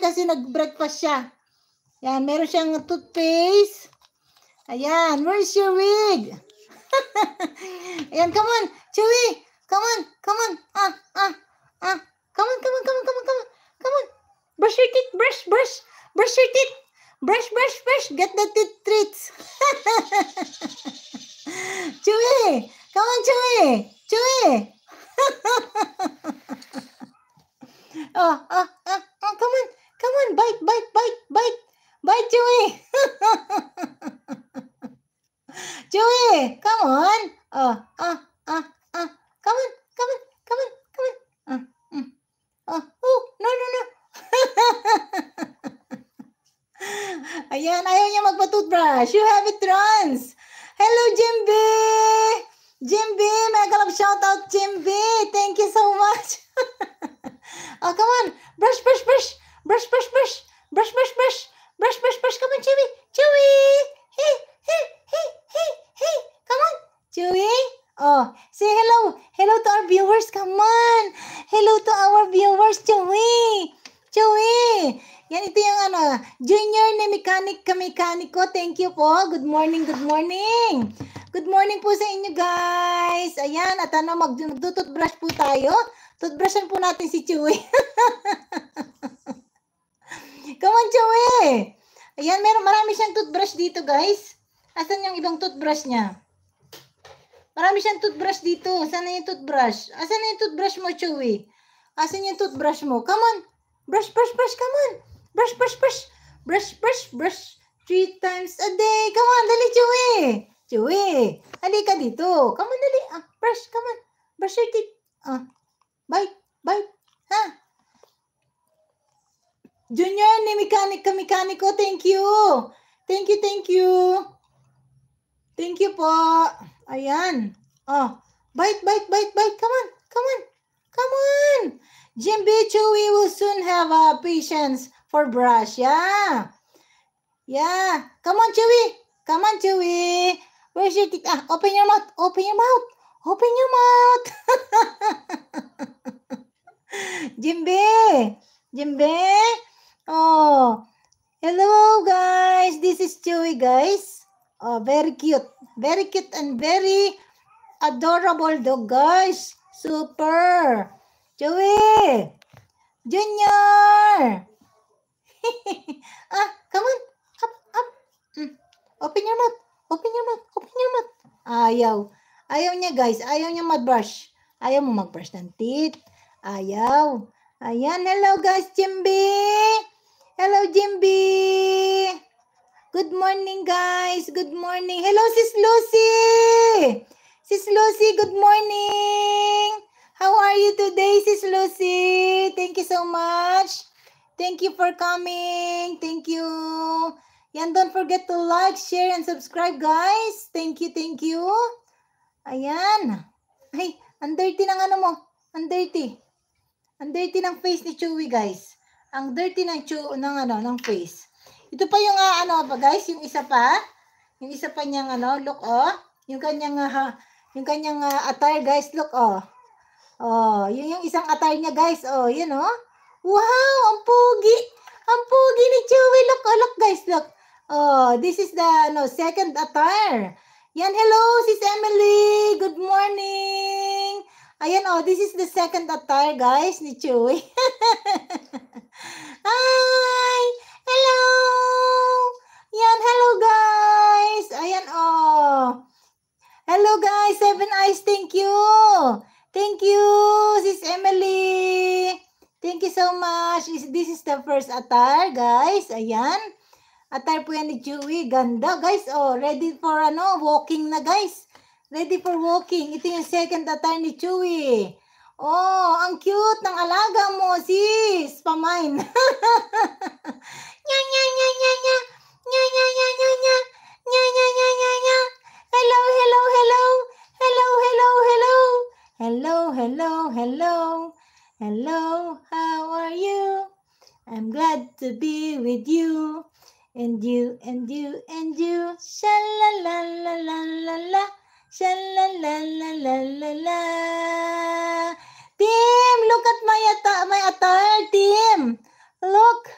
kasi nag-breakfast siya. Yan, meron siyang toothpaste. Ayan, where's your wig? Ayan, come on, Chewy. Come on. Come on. Come on. Brush your teeth. Brush your teeth. Brush. Get the teeth treats. Chewy. Come on, Chewy. Come on. Bite, Chewy. Chewy, come on. Come on. No. Ayan, ayaw niya magpa-toothbrush. You have it, Trans. Hello, Jimby, mega love shout out, Jimby. Thank you so much. Oh, come on. Brush. Brush. Come on, Chewy. Hey. Come on, Chewy. Oh, say hello. Hello to our viewers. Come on. Hello to our viewers, Chewy. Yan, ito yung Junior ni Mekaniko. Thank you po. Good morning. Good morning po sa inyo, guys. Ayan, at magtututbrush po tayo. Toothbrushan po natin si Chewy. Come on, Chewy. Ayan, marami siyang toothbrush dito, guys. Asan yung ibang toothbrush niya? Marami siyang toothbrush dito. Saan na yung toothbrush? Asan na yung toothbrush mo, Chewy? Asan yung toothbrush mo? Come on. Brush. Come on. Brush. 3 times a day. Come on, dali, Chewy. Halika dito. Come on, dali. Brush, come on. Brush your teeth. Bite. Ha? Junior ni Mekaniko. Thank you. Thank you po. Ayan. Bite. Come on. Jimby, Chewy will soon have patience for brush. Yeah. Come on, Chewy. Where's your teeth? Open your mouth. Jimby. Oh. Hello, guys. This is Chewy, guys. Oh, very cute and very adorable dog, guys. Super. Chewy. Junior. Come on. Up. Open your mouth. Ayaw niya, guys. Ayaw niya mag-brush. Ayaw mo mag-brush ng teeth. Ayaw. Ayan. Hello, guys. Jimby. Good morning, guys. Hello, Sis Lucy. Good morning. How are you today, Sis Lucy? Thank you so much. Thank you for coming. Thank you. Yan, don't forget to like, share, and subscribe, guys. Thank you. Ayan. Ay, ang dirty ng mo. Ang dirty ng face ni Chewy, guys. Ang dirty ng face. Ito pa yung guys, yung isa pa niyang look, yung kanyang attire, guys, look, yun yung isang attire niya, guys, yun, wow, ang pogi ni Chewy, look, guys, look, this is the second attire. Yan, hello, Sis Emily, good morning. Ayan, this is the second attire, guys, ni Chewy. Hi! Hello! Yan, hello, guys! Ayan, hello, guys, Seven Eyes, thank you, Sis Emily. Thank you so much. This is the first attire, guys. Ayan. Attire po yan ni Chewy. Ganda, guys. Ready for walking na, guys. Ready for walking. Ito yung second attire ni Chewy. Ang cute ng alaga mo, sis. Pamain. Hello, how are you? I'm glad to be with you. And you. Sha-la-la-la-la-la-la. Sha-la-la-la-la-la-la. Tim, look at my attire, Tim. Look.